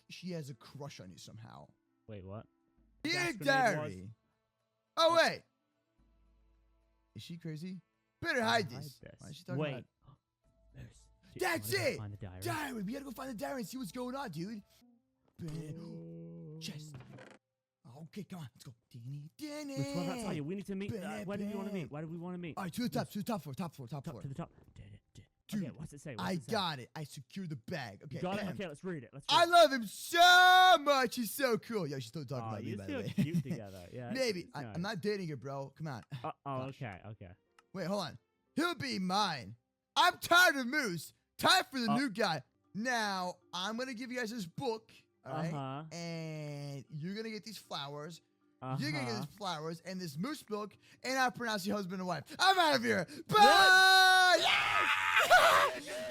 she has a crush on you somehow. Wait, what? Dear Diary. Oh, wait. Is she crazy? Better hide this. Why is she talking about? That's it! Diary! We gotta go find the diary and see what's going on, dude. Chest. Okay, come on, let's go. Which one? I'll tell you. We need to meet. Where do we want to meet? Where do we want to meet? All right, to the top floor. Top to the top. Dude, okay, what's it say? I got it. I secured the bag. Okay, you got it? Okay, let's read it. I love him so much. He's so cool. Yo, she's still talking about me, by the way. Cute together. Yeah. Maybe. I'm not dating her, bro. Come on. Okay. Wait, hold on. He'll be mine. I'm tired of Moose. Time for the new guy. Now, I'm going to give you guys this book. All right? And you're going to get these flowers. You're going to get these flowers and this moose milk. And I'll pronounce you husband and wife. I'm out of here. Bye.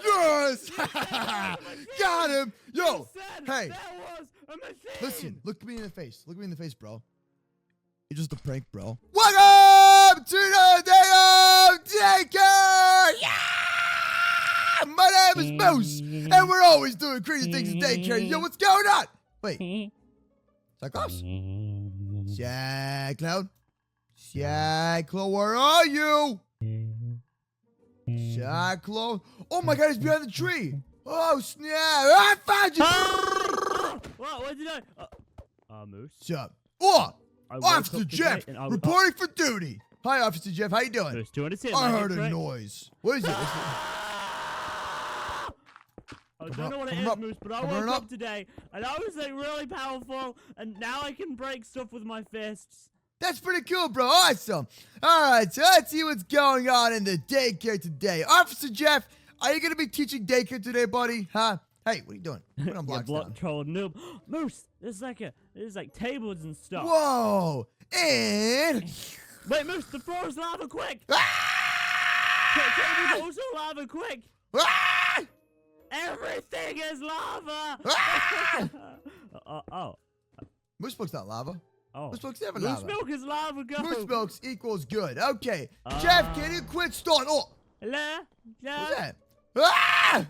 Yes. Got him. Yo. Hey. Listen. Look me in the face. Look me in the face, bro. You're just a prank, bro. Welcome to the day of Daycare. Yeah. My name is Moose, and we're always doing crazy things in Daycare. Yo, what's going on? Wait. Is that Klaus? Cloud? Cloud, where are you? Cloud. Oh my god, he's behind the tree. Oh, snap. I found you. What did I? Moose. What's up? Oh, Officer Jeff, reporting for duty. Hi, Officer Jeff. How you doing? Moose, do you want to see I heard a noise. What is it? I don't know what it is, Moose, but I woke up today, and I was like really powerful, and now I can break stuff with my fists. That's pretty cool, bro. Awesome. All right, so let's see what's going on in the daycare today. Officer Jeff, are you going to be teaching daycare today, buddy? Huh? Hey, what are you doing? Put on blocks down. Troll noob. Moose, there's like tables and stuff. Whoa. And... Wait, Moose, the floor is lava, quick. Ah! Tables also lava, quick. Ah! Everything is lava! Ah! Moose milk's not lava. Moose milk's never Moose lava. milk is lava, go! Moose milk equals good. Okay. Jeff, can you quit stalling? Oh! Hello? What's that? Ah!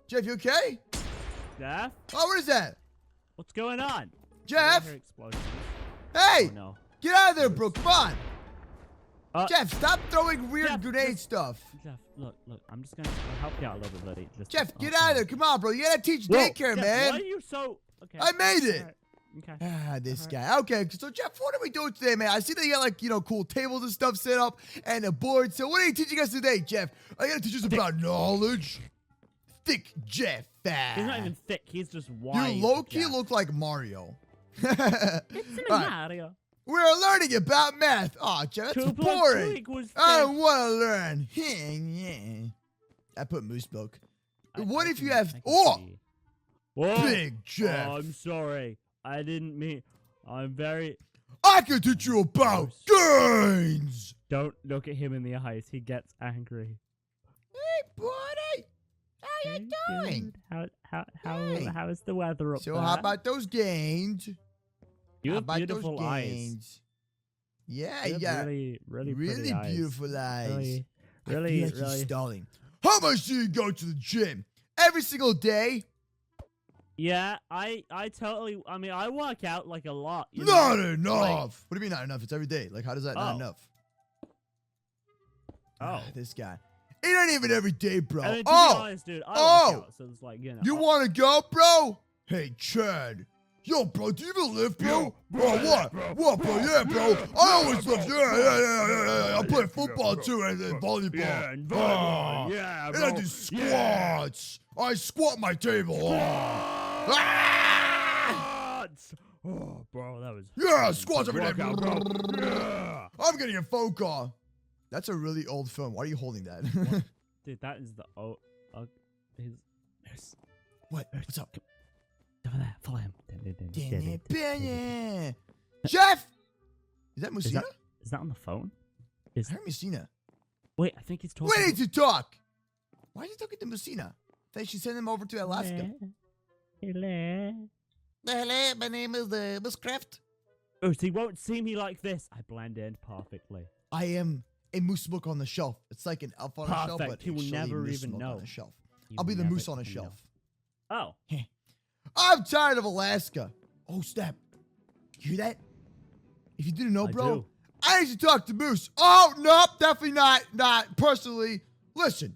Jeff, you okay? Jeff? Oh, what is that? What's going on? Jeff? Hey! Oh, no. Get out of there, bro. Come on. Jeff, stop throwing weird grenade stuff. Jeff, look, I'm just gonna help you out a little bit, buddy. Jeff, get out of there. Come on, bro. You gotta teach daycare, Jeff, man. Why are you so... Okay. I made it. Right. Okay. This guy. Okay, so Jeff, what are we doing today, man? I see that you got, like, cool tables and stuff set up and a board. So what are you teaching us today, Jeff? Are you gonna teach us about knowledge? Thick Jeff. He's not even thick. He's just wide. You low-key look like Mario. It's Mario. We're learning about math. Oh, Jeff, that's boring. I don't want to learn. I put moose milk. What if you have... Big Jeff. Oh, I'm sorry. I didn't mean... I'm very... I can teach you about gains. Don't look at him in the eyes. He gets angry. Hey, buddy. How you doing? How is the weather up there? So how about those gains? You have beautiful eyes. Yeah, really beautiful eyes. Really, I feel like you're stalling. How much do you go to the gym? Every single day? Yeah, I mean, I work out like a lot. Not enough. What do you mean not enough? It's every day. Like, how does that not enough? This guy. It ain't even every day, bro. I mean, to be honest, dude, I work out, so it's like, You want to go, bro? Hey, Chad. Yo, bro, do you even lift, bro? Bro, what? What, bro? Yeah, bro. I always lift. Yeah. I play football, too, and volleyball. Yeah, and volleyball. Yeah, bro. And I do squats. Yeah. I squat my table. Oh, bro, that was... Yeah, squats every day. Yeah. I'm getting a phone call. That's a really old phone. Why are you holding that? Dude, that is the... What? What's up? Over there, follow him. Jeff! Is that Mooseina? Is that on the phone? I heard Mooseina. Wait, I think he's talking... We need to talk! Why is he talking to Mooseina? They should send him over to Alaska. Hello, my name is MooseCraft. Oh, so he won't see me like this. I blend in perfectly. I am a moose book on the shelf. It's like an elf on a shelf, but he will never even know. I'll be the moose on a shelf. Oh. I'm tired of Alaska. Oh, snap. You hear that? If you didn't know, bro, I need to talk to Moose. Oh, nope, definitely not personally. Listen.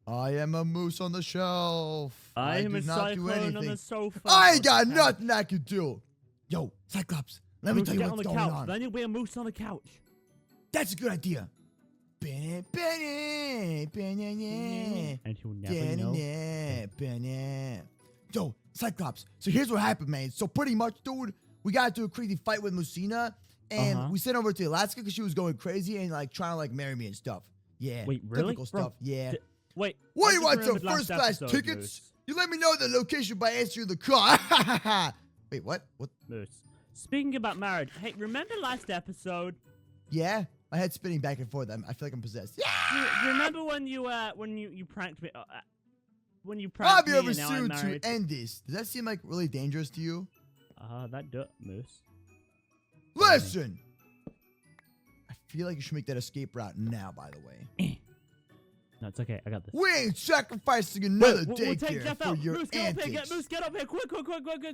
I am a moose on the shelf. I am a cyclone on the sofa. I ain't got nothing I can do. Yo, Cyclops, let me tell you what's going on. Then you'll be a moose on the couch. That's a good idea. And you'll never know. Yo, Cyclops, so here's what happened, man. So pretty much, dude, we got into a crazy fight with Mooseina, and we sent over to Alaska because she was going crazy and like trying to like marry me and stuff. Yeah. Wait, really? Typical stuff. Yeah. Wait. What do you want? Some first class tickets? Moose. You let me know the location by answering the call. Wait, what? What? Moose. Speaking about marriage, hey, remember last episode? Yeah, my head's spinning back and forth. I feel like I'm possessed. Yeah. Do you remember when you pranked me? When you pranked me, I'll be over soon to end this. Does that seem like really dangerous to you? That does, Moose. Listen. I feel like you should make that escape route now. By the way. No, it's okay. I got this. We ain't sacrificing another we'll daycare take Jeff for out. your Moose, get antics. up here. Moose, get up here. Quick,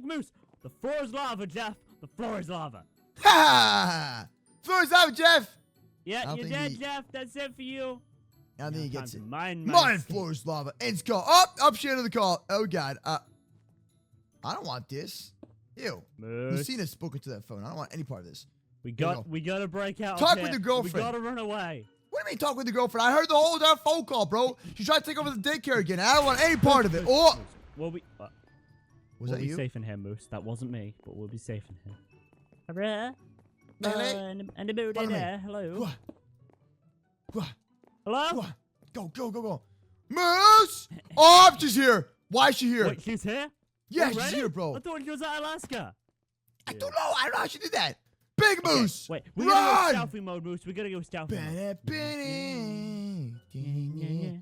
Moose. The floor is lava, Jeff. The floor is lava. Ha! Floor is lava, Jeff. Yeah, you're dead, Jeff. That's it for you. I don't think he gets it. Mine floor is lava. Ends call. Up she ended the call. Oh, God. I don't want this. Ew. Mooseina's spoken to that phone. I don't want any part of this. We gotta break out. Talk with your girlfriend. We gotta run away. What do you mean talk with your girlfriend? I heard the whole damn phone call, bro. She tried to take over the daycare again. I don't want any part of it. Oh! Was that you? We'll be safe in here, Moose. That wasn't me, but we'll be safe in here. And about there. Hello. Hello? Go. Moose! Oh, she's here. Why is she here? Wait, she's here? Yeah, she's here, bro. I thought she was at Alaska. I don't know. I don't know how she did that. Big Moose! Wait, we gotta go stealthy mode, Moose. We gotta go stealthy mode.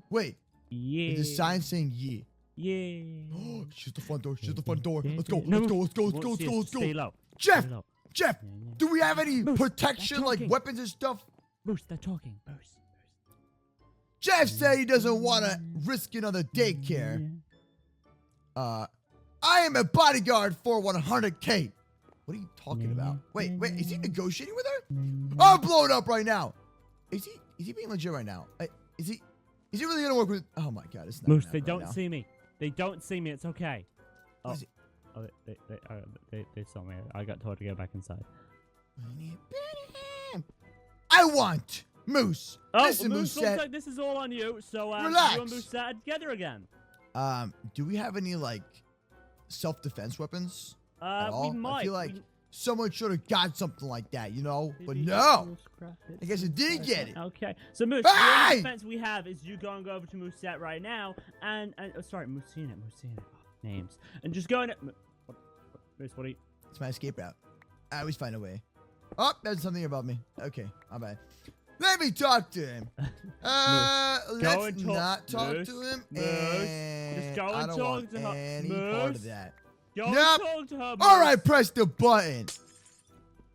Wait. Yeah. There's a sign saying yeah. Yeah. Oh, she's the front door. Let's go. No, Let's go. Stay low. Jeff! Stay low. Jeff! Do we have any Moose, protection, like weapons and stuff? Moose, they're talking. Moose. Jeff said he doesn't want to risk another daycare. I am a bodyguard for 100K. What are you talking about? Wait, is he negotiating with her? I'm blowing up right now. Is he being legit right now? Is he really gonna work with? Oh my God, it's not. Moose, they don't see me. They don't see me. It's okay. Oh, they saw me. I got told to go back inside. I want Moose. Oh, listen, Moose, Moose. looks like this is all on you. So relax. you and Moose are together again. Do we have any like self-defense weapons? We might. I feel like someone should have got something like that, you know? But no. I guess it didn't get it. Okay. So, Moose, the only defense we have is you go over to Mooseset right now and sorry, Mooseina. Names. And just go in it. Moose, what are you? It's my escape route. I always find a way. Oh, there's something about me. Okay, my bad. Let me talk to him. Let's not talk to him. Just go and talk to her. Any part of that. Talk to her, all right, press the button.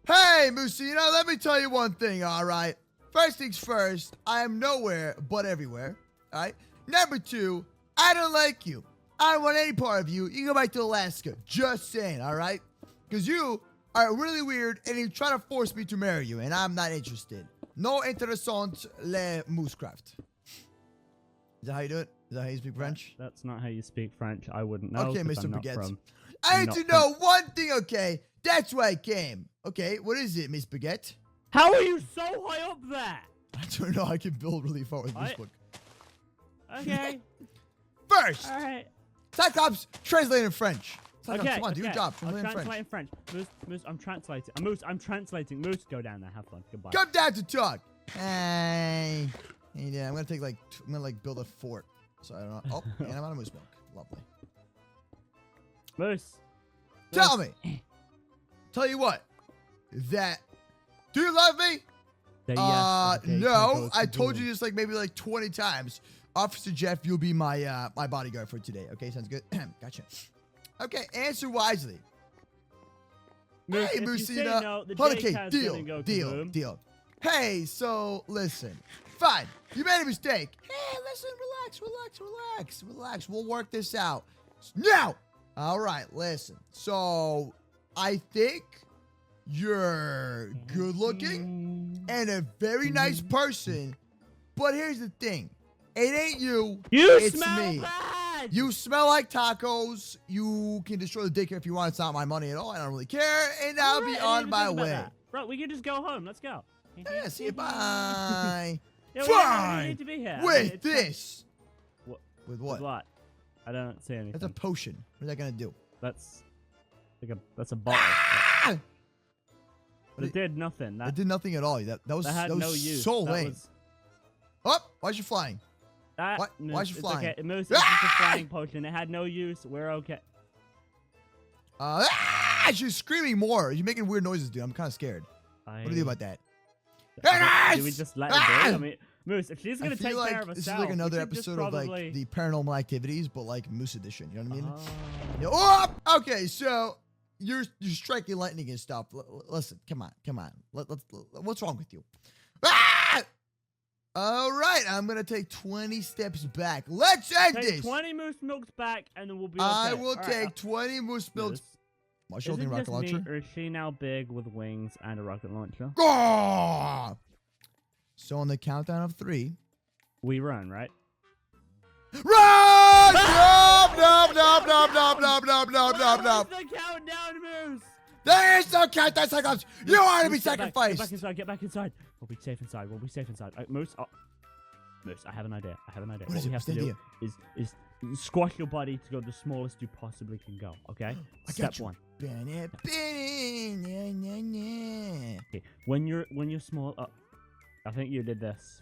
Hey, Mooseina, let me tell you one thing, all right? First things first, I am nowhere but everywhere, all right? Number two, I don't like you. I don't want any part of you. You can go back to Alaska. Just saying, all right? Because you are really weird, and you try to force me to marry you, and I'm not interested. No interessant le MooseCraft. Is that how you do it? Is that how you speak French? That's not how you speak French. I wouldn't know. Okay, Mr. Baguette. I need to know one thing, okay? That's why I came. Okay, what is it, Miss Baguette? How are you so high up there? I don't know. I can build really far with this book. Okay. First. All right. Cyclops, translate in French. Cyclops, okay, come on, do your job. Translate in French. Moose, I'm translating. Moose, I'm translating. Moose, go down there. Have fun. Goodbye. Come down to talk. Hey. Yeah, I'm gonna build a fort. So I don't know. Oh, and I'm out of moose milk. Lovely. Moose. Tell me. Tell you what. Do you love me? Yes. Okay, no. I told you this maybe 20 times. Officer Jeff, you'll be my my bodyguard for today. Okay, sounds good. Gotcha. Okay, answer wisely. Moose, hey, Mooseina. No, okay, deal. Hey, so listen. Fine, you made a mistake. Hey, listen, relax. We'll work this out. Now. All right, listen. So, I think you're good looking and a very nice person. But here's the thing. It ain't you. It's smell me. bad. You smell like tacos. You can destroy the daycare if you want. It's not my money at all. I don't really care. And I'll be on my way. Bro, we can just go home. Let's go. Yeah, see you. Bye. Yeah, Fine. we need to be here. With this. What? With what? With what? I don't see anything. That's a potion. What is that gonna do? That's a bottle. Ah! But it did nothing. It did nothing at all. That was no use. so lame. Oh, why's you flying? Why's you flying? Okay. Moose, it's just a flying potion. It had no use. We're okay. She's screaming more. You're making weird noises, dude. I'm kind of scared. What do you do about that? Do we just let it be? I mean, Moose, if she's gonna take care of herself, this is like another episode of like the Paranormal Activities, but like Moose Edition. You know what I mean? Oh, okay, so you're striking lightning and stuff. Listen, come on. What's wrong with you? All right, I'm gonna take 20 steps back. Let's end this. 20 moose milks back, and then we'll be okay. I will take 20 moose milks. Am I shooting a rocket launcher? Or is she now big with wings and a rocket launcher? Oh! So on the countdown of 3, we run, right? Run! No! Where's the countdown, Moose? There is no countdown, Cyclops. You are to be sacrificed. Get back inside. We'll be safe inside. Moose, Moose, I have an idea. What we have to do is squash your body to go the smallest you possibly can go, okay? Step 1. Okay. When you're small, I think you did this.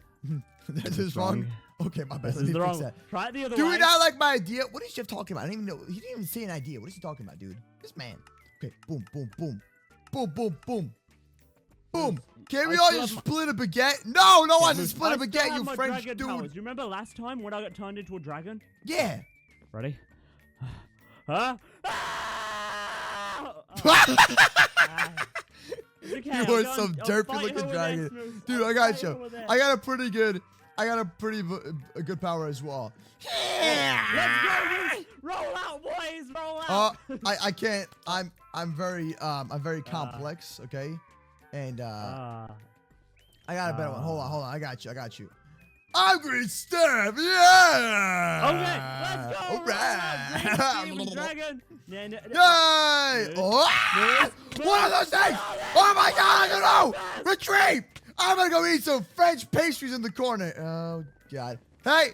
This is wrong. Okay, my bad. Let me fix that. Try it the other way. Do we not like my idea? What is Jeff talking about? I don't even know. He didn't even say an idea. What is he talking about, dude? This man. Okay, boom. Can we all just split a baguette? No one can split a baguette, you French dude. Do you remember last time when I got turned into a dragon? Yeah. Ready? Huh? You are some derpy looking dragon. Dude, I got you. I got a pretty good power as well. Let's go, Moose. Roll out, boys. Roll out. I can't. I'm very complex, okay? And I got a better one. Hold on. I got you. I'm gonna stab. Yeah. Okay, let's go. All right. Dragon. Yay! What are those things? Oh my God! I don't know. Retreat! I'm gonna go eat some French pastries in the corner. Oh God! Hey!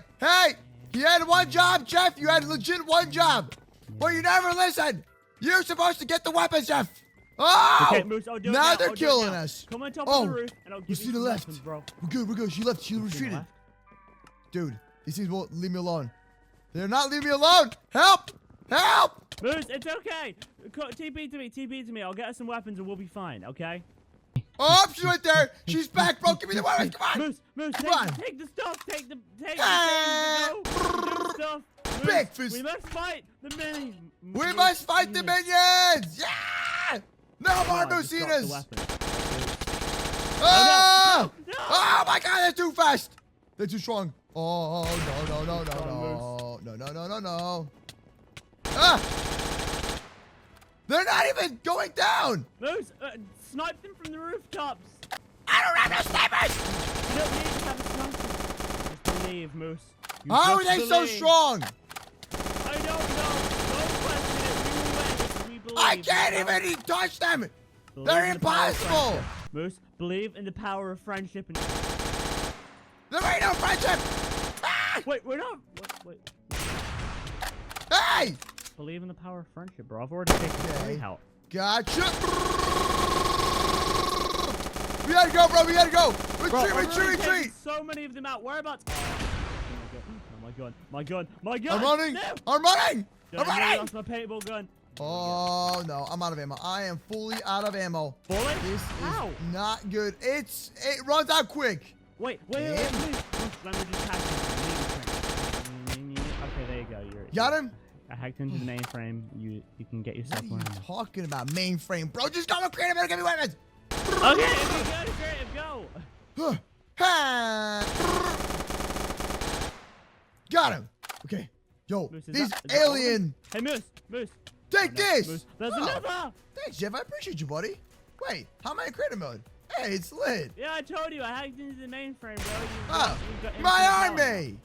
You had one job, Jeff. You had legit one job, but you never listened. You're supposed to get the weapons, Jeff. Oh! Okay, Moose, I'll do it now they're killing us. Come on top of the roof, and I'll give you see the left. Weapons, bro. We're good. She left. She retreated. Dude, these things won't leave me alone. They're not leaving me alone. Help! Moose, it's okay. TP to me. I'll get us some weapons and we'll be fine, okay? Oh, she's right there. She's back, bro. Give me the weapons. Come on. Moose, take the stuff. Take the stuff. Big fist. We must fight the minions. We must fight the minions. Yeah! No more Mooseinas. Oh! No. Oh my God, they're too fast. They're too strong. Oh, no. Ah! They're not even going down. Moose, snipe them from the rooftops. I don't have no snipers. You don't need to have a sniper. Just believe, Moose. How are they so strong? I don't know. Don't question it. We believe. I can't even touch them. They're impossible. Moose, believe in the power of friendship. And there ain't no friendship. Ah! Wait, we're not. Wait. Hey! Believe in the power of friendship, bro. I've already taken three out. Gotcha. We gotta go, bro. Retreat. So many of them out. Whereabouts? Oh my god. I'm running. No. I'm running. I lost my paintball gun. Oh no, I'm out of ammo. I am fully out of ammo. Fully? This is not good. It runs out quick. Wait. Please. Let me just hack into Okay, there you go. Got him? I hacked into the mainframe. You can get yourself one. What are you talking about? Mainframe, bro. Just go creative and give me weapons. Okay, if you go. Got him. Okay. Yo, Moose, these is that all of them? alien. Hey, Moose. Take this. Moose. There's Oh, another. Thanks, Jeff. I appreciate you, buddy. Wait, how am I in creator mode? Hey, it's lit. Yeah, I told you. I hacked into the mainframe, bro. Oh, you got my infinite power. army.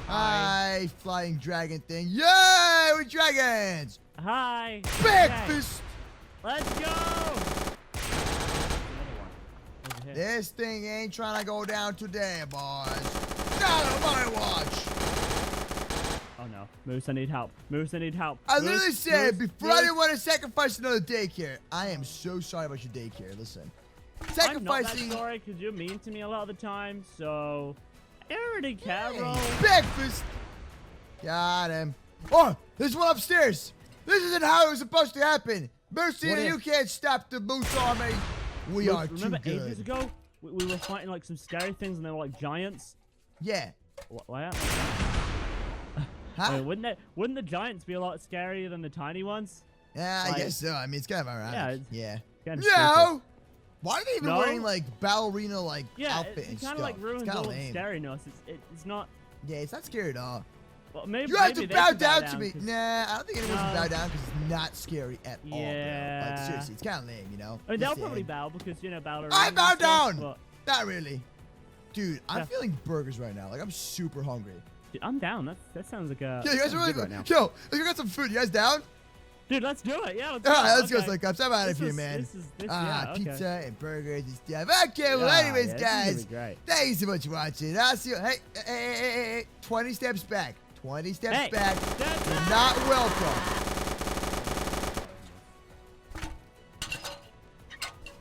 Hi, flying dragon thing. Yay, we're dragons. Hi. Breakfast. Let's go. Another one. Over here. This thing ain't trying to go down today, boys. Not on my watch. Oh no, Moose, I need help. Moose, I need help. I Moose, literally said Moose, before I Moose. didn't want to sacrifice another daycare. I am so sorry about your daycare. Listen, I'm not that sacrificing. sorry because you're mean to me a lot of the time, so I don't really care, Hey, bro. breakfast. Got him. Oh, there's one upstairs. This isn't how it was supposed to happen. Mooseina, you can't stop the Moose army. We Moose, are too remember good. ages ago, we were fighting like some scary things and they were like giants? Yeah. What? Huh? Wouldn't the giants be a lot scarier than the tiny ones? Yeah, Like- I guess so. I mean, it's kind of ironic. Yeah, Yeah. Kinda No. Why are they even No? wearing like ballerina like Yeah, outfit and it kind stuff? of like ruins it's all kind the of lame. scariness. It's not. Yeah, it's not scary at all. Well, maybe You have maybe to they bow should down to me. 'cause- Nah, I don't think anyone should No. bow down because it's not scary at all, bro. Like Yeah. seriously, it's kind of lame, you know. I mean, they'll Just probably saying. bow because ballerina. I and bow stuff, down! but- Not really, dude. I'm Yeah. feeling burgers right now. Like I'm super hungry. Dude, I'm down. That sounds like a. Yeah, you guys sounds are really good right now. Yo, we got some food. You guys down? Dude, let's do it. Yeah, let's All go. right, let's go, Okay. Slick Cups. I'm out of This here, is- man. this, yeah, okay. Pizza and burgers and stuff. Okay, well, Yeah, anyways, yeah, this is guys, gonna be great. thank you so much for watching. I'll see you. Hey, 20 steps back. 20 steps Hey, back. step You're back. not welcome.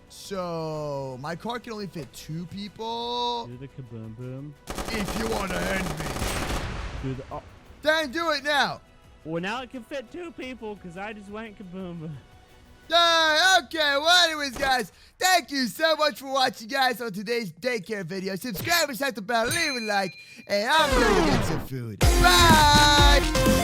So, my car can only fit 2 people. Do the kaboom boom. If you want to end me, Do the. Oh. then do it now. Well, now it can fit 2 people because I just went kaboom boom. Okay, well, anyways, guys, thank you so much for watching, guys, on today's daycare video. Subscribe and hit the bell, leave a like, and I'm gonna get some food. Bye!